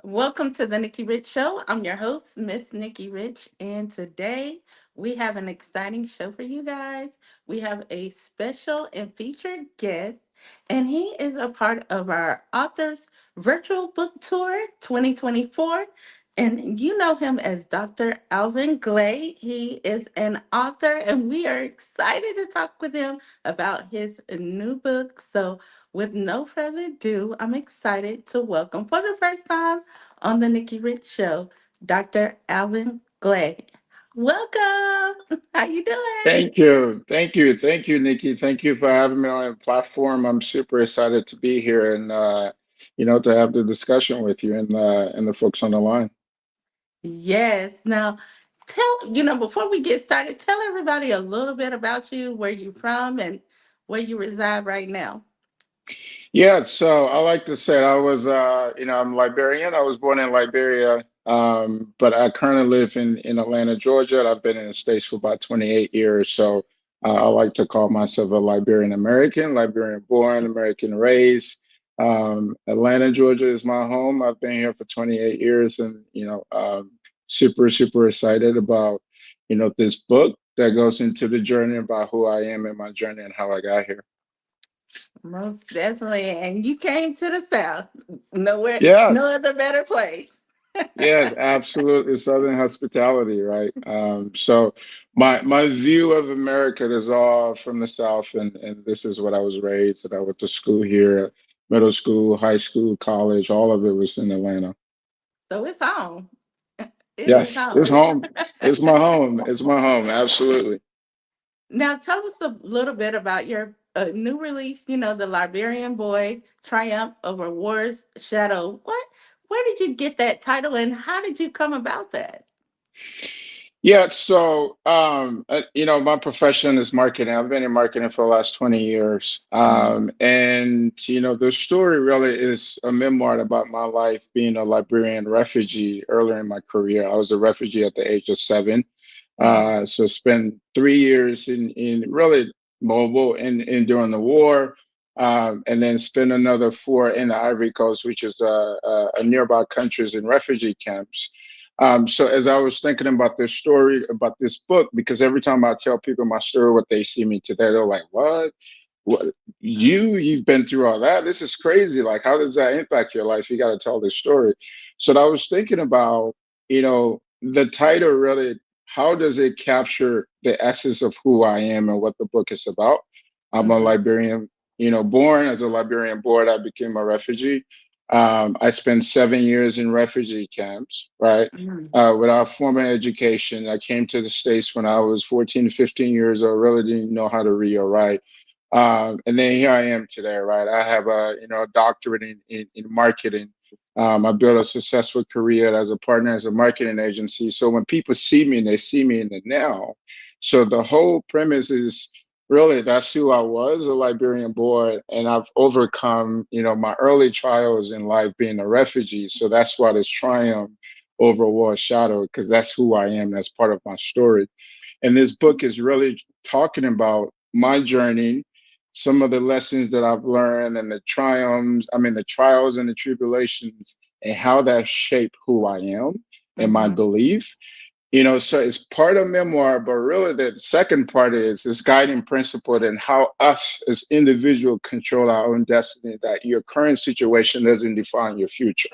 Welcome to the Nikki Rich Show. I'm your host, Miss Nikki Rich, and today we have an exciting show for you guys. We have a special and featured guest, and he is a part of our authors virtual book tour 2024. And you know him as Dr. Alvin Glay. He is an author, and we are excited to talk with him about his new book. So, with no further ado, I'm excited to welcome for the first time on the Nikki Rich Show, Dr. Alvin Glay. Welcome. How you doing? Thank you, Nikki. Thank you for having me on your platform. I'm super excited to be here and to have the discussion with you and the folks on the line. Yes. Now, before we get started, tell everybody a little bit about you, where you're from, and where you reside right now. Yeah, so I like to say I'm Liberian. I was born in Liberia, but I currently live in Atlanta, Georgia. And I've been in the States for about 28 years. So I like to call myself a Liberian American, Liberian born, American raised. Atlanta, Georgia is my home. I've been here for 28 years and, super excited about, this book that goes into the journey about who I am and my journey and how I got here. Most definitely. And you came to the South. Nowhere, no Yes. other better place. Yes, absolutely. Southern hospitality, right? So my view of America is all from the South, and this is what I was raised. And I went to school here, middle school, high school, college, all of it was in Atlanta. So it's home. It is Yes, it's home. home. It's my home. It's my home. Absolutely. Now, tell us a little bit about your new release, The Liberian Boy, Triumph Over War's Shadow. Where did you get that title and how did you come about that? Yeah, so my profession is marketing. I've been in marketing for the last 20 years. Mm-hmm. And the story really is a memoir about my life being a Liberian refugee earlier in my career. I was a refugee at the age of 7. Mm-hmm. So spent 3 years in really mobile in during the war. And then spent another 4 in the Ivory Coast, which is a nearby countries in refugee camps. So as I was thinking about this story, about this book, because every time I tell people my story, what they see me today, they're like, "What? What? You've been through all that? This is crazy. Like, how does that impact your life? You got to tell this story." So I was thinking about, the title really, how does it capture the essence of who I am and what the book is about? I'm a Mm-hmm. Liberian, born as a Liberian boy, I became a refugee. I spent 7 years in refugee camps, right? Mm-hmm. Without formal education. I came to the States when I was 14, 15 years old, really didn't know how to read or write. And then here I am today, right? I have a doctorate in marketing. I built a successful career as a partner as a marketing agency. So when people see me, they see me in the now. So the whole premise is really that's who I was, a Liberian boy, and I've overcome, my early trials in life being a refugee. So that's why this triumph over war shadow, because that's who I am. That's part of my story. And this book is really talking about my journey, some of the lessons that I've learned, and the trials and the tribulations, and how that shape who I am and my Mm-hmm. belief. So it's part of memoir, but really the second part is this guiding principle and how us as individuals control our own destiny, that your current situation doesn't define your future,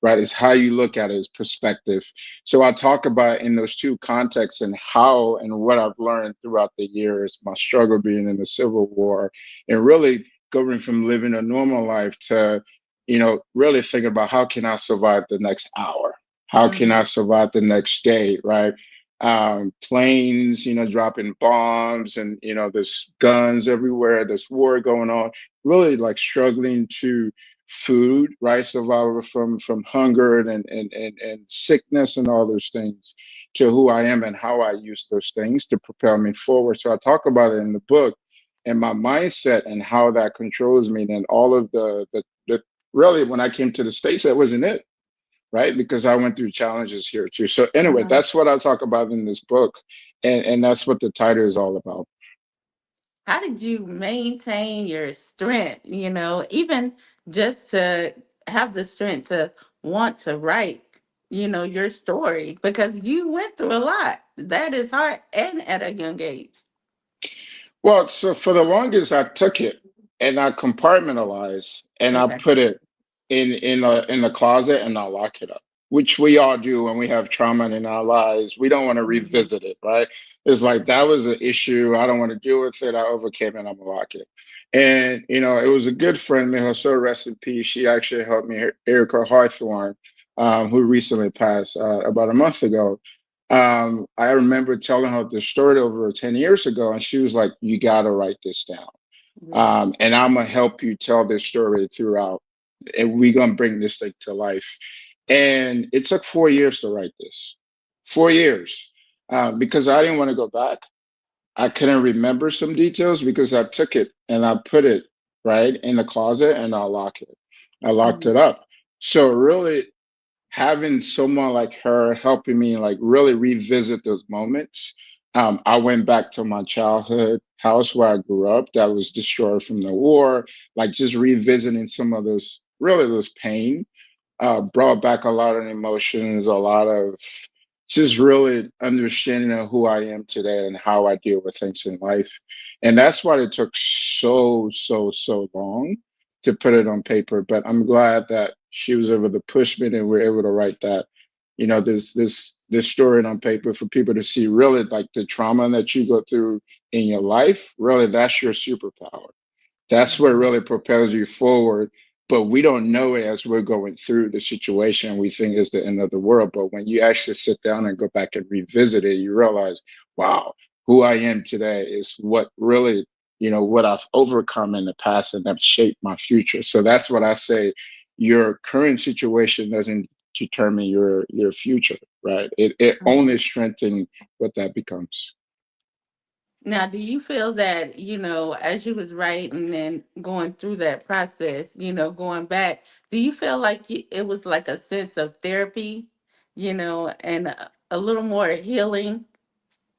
right? It's how you look at it, it's perspective. So I talk about in those two contexts and how and what I've learned throughout the years, my struggle being in the Civil War, and really going from living a normal life to, really thinking about how can I survive the next hour? How can I Mm-hmm. survive the next day, right? Planes, dropping bombs, and there's guns everywhere. There's war going on. Really, like struggling to food, right? Survival from hunger and sickness and all those things, to who I am and how I use those things to propel me forward. So I talk about it in the book, and my mindset and how that controls me, and all of the really when I came to the States, that wasn't it, right? Because I went through challenges here too. So anyway, Uh-huh. that's what I talk about in this book, and that's what the title is all about. How did you maintain your strength, even just to have the strength to want to write, your story because you went through a lot. That is hard and at a young age. Well, so for the longest, I took it and I compartmentalized and I Okay. put it in the closet and I lock it up, which we all do when we have trauma in our lives. We don't want to Mhm. revisit it, right? It's like that was an issue. I don't want to deal with it. I overcame it. I'm gonna lock it. And it was a good friend, may her soul rest in peace. She actually helped me, Erica Hawthorne, who recently passed about a month ago. I remember telling her the story over 10 years ago, and she was like, "You got to write this down. Yes. And I'm going to help you tell this story throughout, and we're going to bring this thing to life." And it took 4 years to write this, 4 years, because I didn't want to go back. I couldn't remember some details because I took it and I put it right in the closet and I locked it. I locked it Mhm. up. So really, having someone like her helping me like really revisit those moments. I went back to my childhood house where I grew up that was destroyed from the war, like just revisiting some of those really those pain brought back a lot of emotions, a lot of just really understanding of who I am today and how I deal with things in life. And that's why it took so long to put it on paper. But I'm glad that she was able to push me and we're able to write that, this story on paper for people to see really like the trauma that you go through in your life. Really, that's your superpower. That's what Mhm. really propels you forward. But we don't know it as we're going through the situation. We think it's the end of the world. But when you actually sit down and go back and revisit it, you realize, wow, who I am today is what really, what I've overcome in the past and have shaped my future. So that's what I say. Your current situation doesn't determine your future, right? It only Mhm. strengthens what that becomes. Now, do you feel that, as you was writing and going through that process, going back, do you feel like it was like a sense of therapy, and a little more healing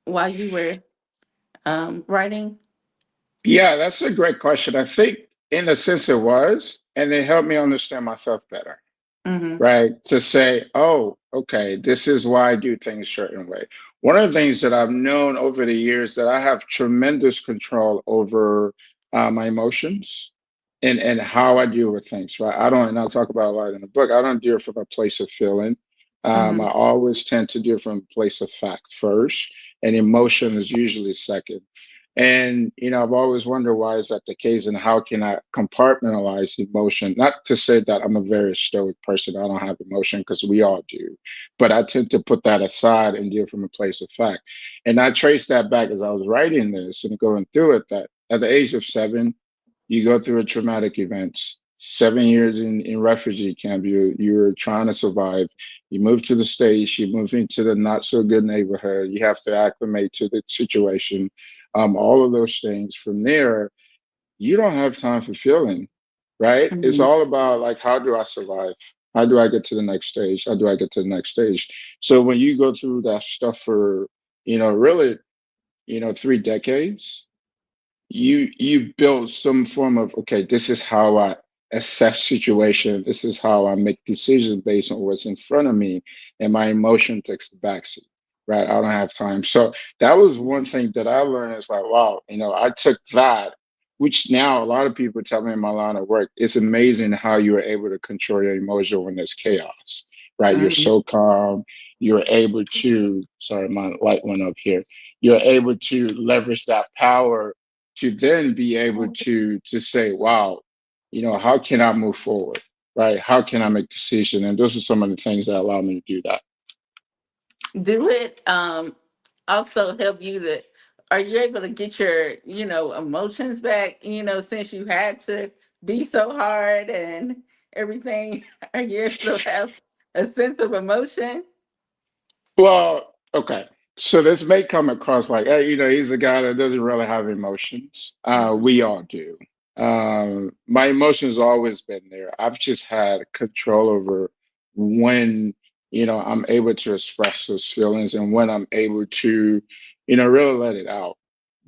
while you were writing? Yeah, that's a great question. I think in a sense it was, and it helped me understand myself better, Mm-hmm. right? To say, oh, okay, this is why I do things a certain way. One of the things that I've known over the years that I have tremendous control over my emotions and how I deal with things, right? I don't, and I'll talk about a lot in the book. I don't deal from a place of feeling. I Mm-hmm. always tend to deal from a place of fact first, and emotion is usually second. And I've always wondered why is that the case, and how can I compartmentalize emotion? Not to say that I'm a very stoic person, I don't have emotion because we all do, but I tend to put that aside and deal from a place of fact. And I traced that back as I was writing this and going through it. That at the age of 7, you go through a traumatic event. 7 years in refugee camp, you're trying to survive. You move to the States, you move into the not so good neighborhood, you have to acclimate to the situation, all of those things. From there, you don't have time for feeling, right? It's Mm-hmm. all about like, how do I survive? How do I get to the next stage? How do I get to the next stage? So when you go through that stuff for, really, 3 decades, you build some form of, okay, this is how I assess situation, this is how I make decisions based on what's in front of me, and my emotion takes the backseat, right? I don't have time. So that was one thing that I learned. Is like, wow, I took that, which now a lot of people tell me in my line of work, it's amazing how you are able to control your emotion when there's chaos, right? You're Mm-hmm. so calm, you're able to, sorry, my light went up here, you're able to leverage that power to then be able to say, wow, how can I move forward? Right? How can I make decisions? And those are some of the things that allow me to do that. Do it also help you to, are you able to get your, emotions back, since you had to be so hard and everything? Are you able to have a sense of emotion? Well, okay. So this may come across like, hey, he's a guy that doesn't really have emotions. Mm-hmm. We all do. My emotions always been there. I've just had control over when, I'm able to express those feelings and when I'm able to, really let it out.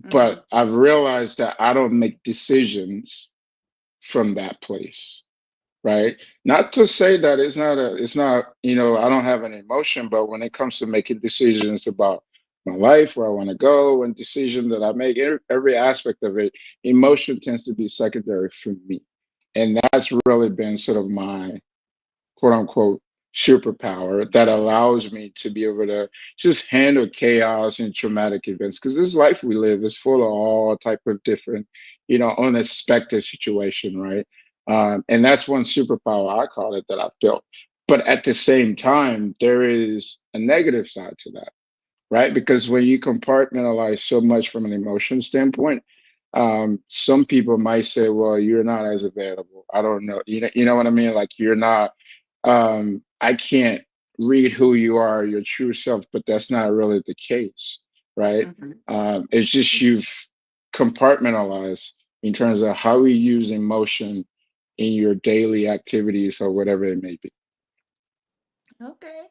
Mm-hmm. But I've realized that I don't make decisions from that place. right? Not to say that it's not, I don't have an emotion, but when it comes to making decisions about my life, where I want to go, and decisions that I make, every aspect of it, emotion tends to be secondary for me. And that's really been sort of my quote unquote superpower that allows me to be able to just handle chaos and traumatic events, because this life we live is full of all type of different, unexpected situation, right? And that's one superpower I call it that I've built. But at the same time, there is a negative side to that, right? Because when you compartmentalize so much from an emotion standpoint, some people might say, well, you're not as available. I don't know. You know what I mean? Like you're not, I can't read who you are, your true self, but that's not really the case, right? Hmm. It's just you've compartmentalized in terms of how you use emotion in your daily activities or whatever it may be. Okay.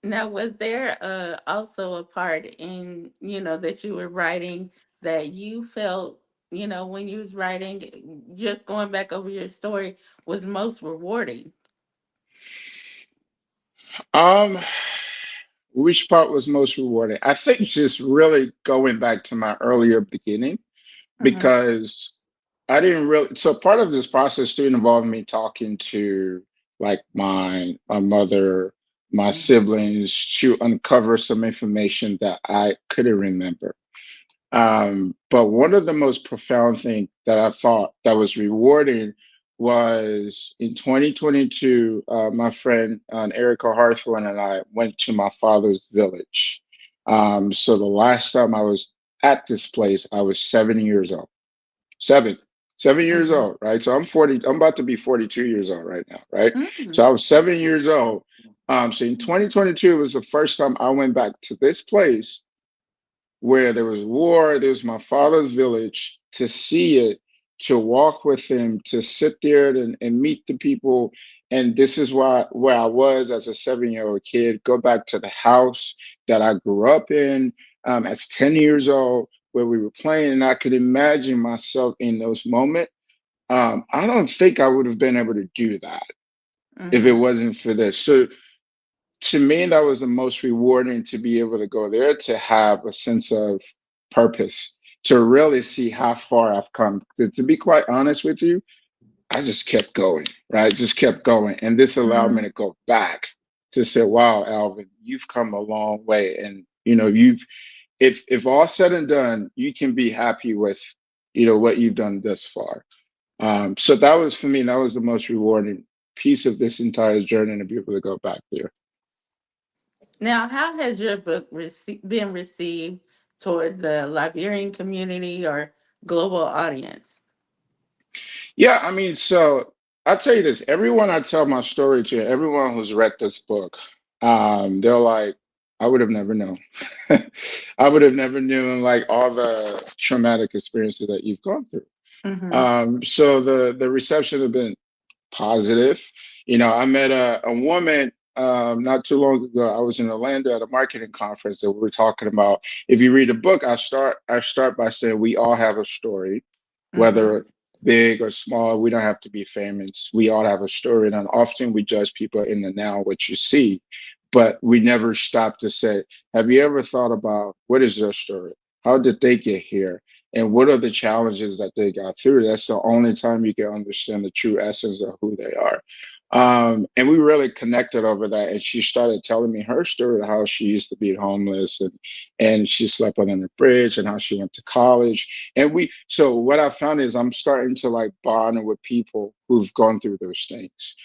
Now, was there also a part in, that you were writing that you felt, when you was writing, just going back over your story was most rewarding? Um, which part was most rewarding? I think just really going back to my earlier beginning, Mm-hmm. because I didn't really. So part of this process too involved me talking to like my mother, my siblings to uncover some information that I couldn't remember. But one of the most profound things that I thought that was rewarding was in 2022, my friend Erica Harthorne and I went to my father's village. So the last time I was at this place, I was 7 years old. Seven, 7 years Mm-hmm. old, right? So I'm 40, I'm about to be 42 years old right now, right? So Mm-hmm. I was 7 years old. So in 2022 was the first time I went back to this place where there was war. There was my father's village, to see it, to walk with him, to sit there and meet the people. And this is where I was as a 7 year old kid. Go back to the house that I grew up in as 10 years old, where we were playing. And I could imagine myself in those moments. I don't think I would have been able to do that if it Mm-hmm. wasn't for this. So to me, that was the most rewarding, to be able to go there, to have a sense of purpose, to really see how far I've come. To be quite honest with you, I just kept going, right? Just kept going. And this allowed me Mm-hmm. to go back to say, wow, Alvin, you've come a long way. And, if all said and done, you can be happy with, what you've done thus far. So that was, for me, that was the most rewarding piece of this entire journey, to be able to go back there. Now, how has your book been received toward the Liberian community or global audience? Yeah, I mean, so I'll tell you this. Everyone I tell my story to, everyone who's read this book, they're like, I would have never known. I would have never known like all the traumatic experiences that you've gone through. Mm-hmm. So the reception has been positive. I met a woman not too long ago. I was in Orlando at a marketing conference, and we were talking about, if you read a book, I start by saying we all have a story, Mm-hmm. whether big or small. We don't have to be famous. We all have a story, and often we judge people in the now, what you see, but we never stop to say, have you ever thought about what is their story? How did they get here? And what are the challenges that they got through? That's the only time you can understand the true essence of who they are. And we really connected over that. And she started telling me her story of how she used to be homeless, and she slept under the bridge, and how she went to college. And so what I found is I'm starting to like bond with people who've gone through those things.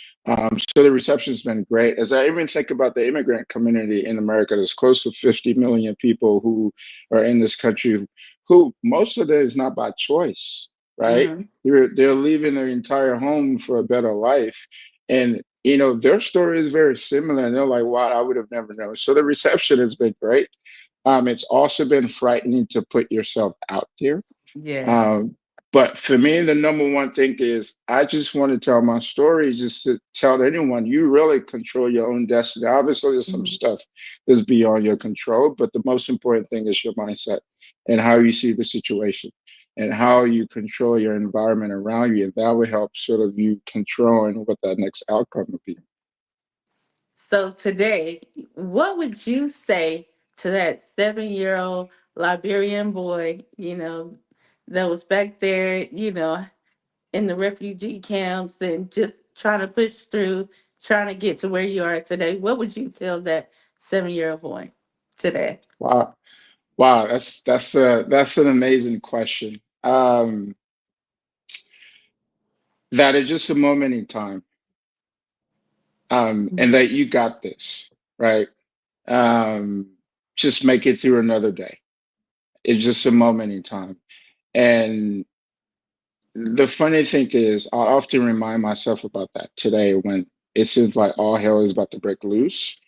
So the reception's been great. As I even think about the immigrant community in America, there's close to 50 million people who are in this country, who most of it is not by choice, right? Mm-hmm. They're leaving their entire home for a better life. And their story is very similar. And they're like, wow, I would have never known. So the reception has been great. It's also been frightening to put yourself out there. Yes. But for me, the number one thing is I just want to tell my story, just to tell anyone you really control your own destiny. Obviously, there's some Mhm. stuff that's beyond your control, but the most important thing is your mindset and how you see the situation. and how you control your environment around you, and that will help sort of you controlling what that next outcome would be. So today, what would you say to that 7-year-old Liberian boy, that was back there, in the refugee camps and just trying to push through, trying to get to where you are today? What would you tell that 7-year-old boy today? Wow, wow, that's an amazing question. That is just a moment in time, and that you got this, right? Um, just make it through another day. It's just a moment in time. And the funny thing is, I often remind myself about that today when it seems like all hell is about to break loose.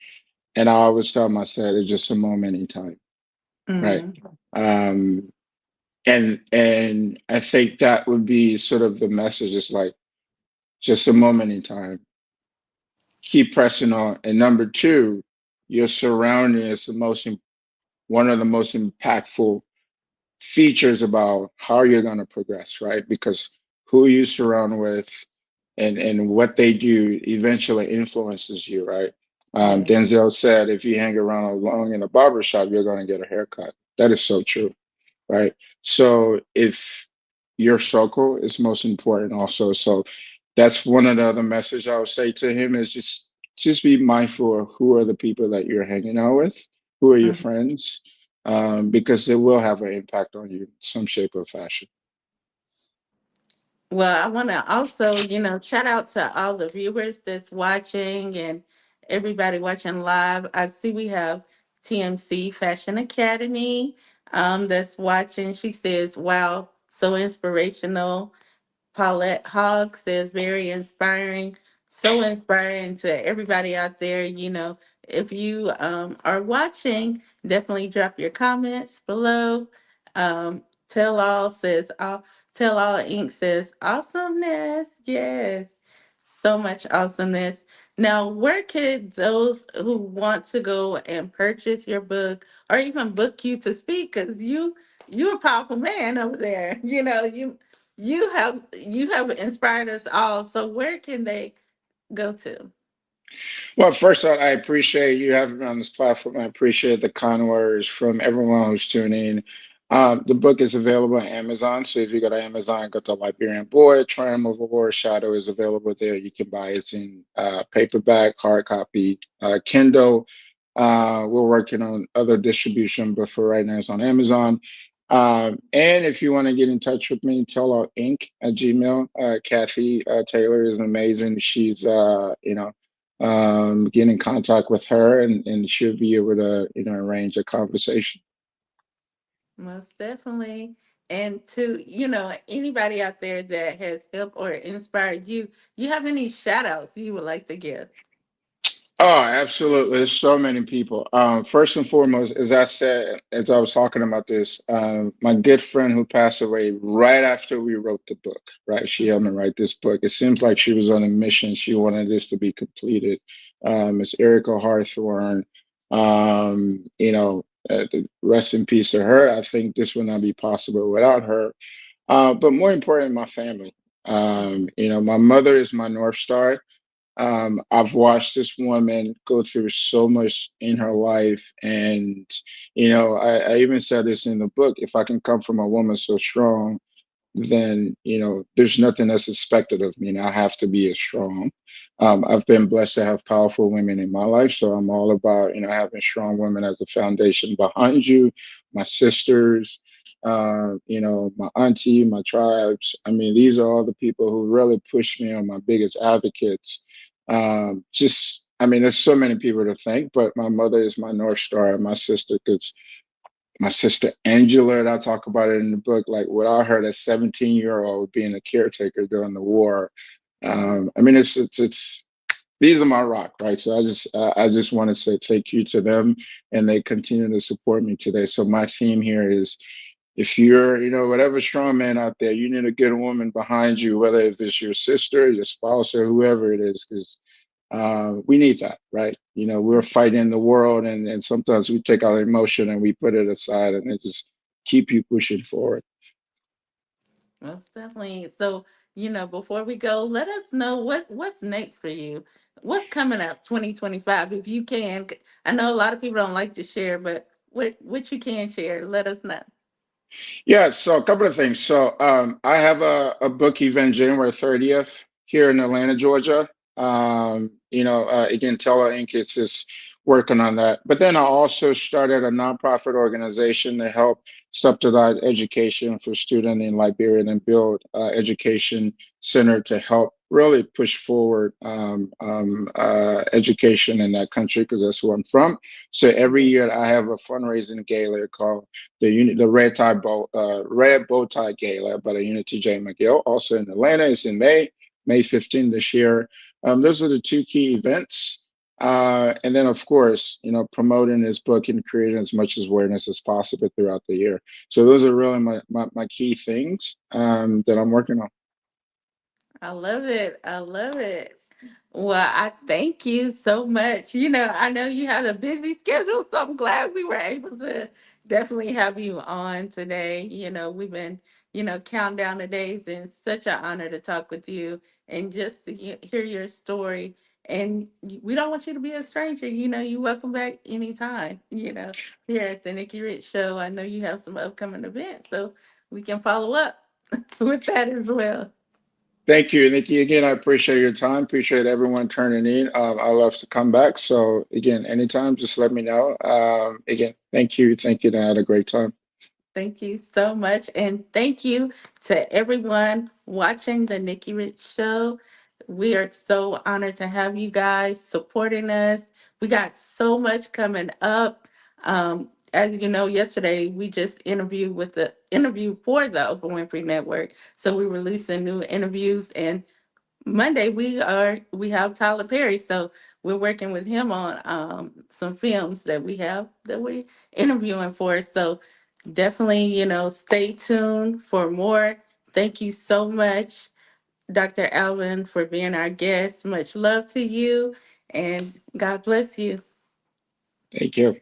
And I always tell myself it's just a moment in time, right? Mm-hmm. Um, and I think that would be sort of the message. It's like just a moment in time. Keep pressing on. And number two, your surrounding is one of the most impactful features about how you're going to progress, right? Because who you surround with and what they do eventually influences you, right? Yeah. Denzel said, if you hang around long in a barber shop, you're going to get a haircut. That is so true, right? So if your circle is most important also. So that's one of the other messages I would say to him is just be mindful of who are the people that you're hanging out with, who are your Mhm. friends, because it will have an impact on you in some shape or fashion. Well, I want to also, shout out to all the viewers that's watching and everybody watching live. I see we have TMC Fashion Academy that's watching. She says, wow, so inspirational. Paulette Hogg says, very inspiring, so inspiring to everybody out there. If you are watching, definitely drop your comments below. Tell All says, Tell All Inc. says, awesomeness. Yes, so much awesomeness. Now, where could those who want to go and purchase your book or even book you to speak? Because you're a powerful man over there. You have inspired us all. So where can they go to? Well, first, I appreciate you having me on this platform. I appreciate the kind words from everyone who's tuning in. The book is available on Amazon. So if you go to Amazon, go to Liberian Boy, Triumph of a War Shadow is available there. You can buy it in paperback, hard copy, Kindle. We're working on other distribution, but for right now, it's on Amazon. And if you want to get in touch with me, tell our Inc. at Gmail. Kathy Taylor is amazing. She's, get in contact with her and she'll be able to arrange a conversation. Most definitely. And to, anybody out there that has helped or inspired you, you have any shout outs you would like to give? Oh, absolutely. There's so many people. First and foremost, as I said, as I was talking about this, my good friend who passed away right after we wrote the book, right? She helped me write this book. It seems like she was on a mission. She wanted this to be completed. Miss Erica Harthorne, rest in peace to her. I think this would not be possible without her. But more important, my family. Mhm. My mother is my North Star. I've watched this woman go through so much in her life. And, I even said this in the book, if I can come from a woman so strong, then there's nothing that's expected of me, and I have to be as strong. I've been blessed to have powerful women in my life, so I'm all about having strong women as a foundation behind you. My sisters, my auntie, my tribes. I mean, these are all the people who really push me, on my biggest advocates. Just I mean, there's so many people to thank, but my mother is my North Star, and my sister, because my sister Angela, and I talk about it in the book, like without her, that 17-year-old being a caretaker during the war. Mhm. I mean, it's these are my rock, right? So I just want to say thank you to them, and they continue to support me today. So my theme here is, if you're, whatever strong man out there, you need a good woman behind you, whether if it's your sister, your spouse, or whoever it is, because we need that, right? We're fighting the world, and sometimes we take our emotion and we put it aside, and it just keep you pushing forward. Most definitely. So, before we go, let us know what's next for you. What's coming up 2025 if you can. I know a lot of people don't like to share, but what you can share, let us know. Yeah, so a couple of things. So I have a book event January 30th here in Atlanta, Georgia. Again, Teller Inc. is just working on that. But then I also started a nonprofit organization to help subsidize education for students in Liberia and build education center to help really push forward education in that country because that's where I'm from. So every Yeah. year I have a fundraising gala called the red bow tie gala by the Unity J. McGill, also in Atlanta, is in May 15th this year. Those are the two key events. And then, of course, promoting this book and creating as much awareness as possible throughout the year. So those are really my key things that I'm working on. I love it. I love it. Well, I thank you so much. I know you had a busy schedule, so I'm glad we were able to definitely have you on today. We've been, counting down the days, and it's such an honor to talk with you and just to hear your story. And we don't want you to be a stranger. You're welcome back anytime, here at the Nikki Rich Show. I know you have some upcoming events, so we can follow up with that as well. Thank you, Nikki. Again, I appreciate your time. Appreciate everyone turning in. I love to come back. So again, anytime, just let me know. Again, thank you. Thank you. And I had a great time. Thank you so much. And thank you to everyone watching the Nikki Rich Show. We are so honored to have you guys supporting us. We got so much coming up. As you know, yesterday we just interviewed with the interview for the Oprah Winfrey Network. So we're releasing new interviews, and Monday we have Tyler Perry, so we're working with him on some films that we interviewing for. So definitely, stay tuned for more. Thank you so much, Dr. Alvin, for being our guest. Much love to you, and God bless you. Thank you.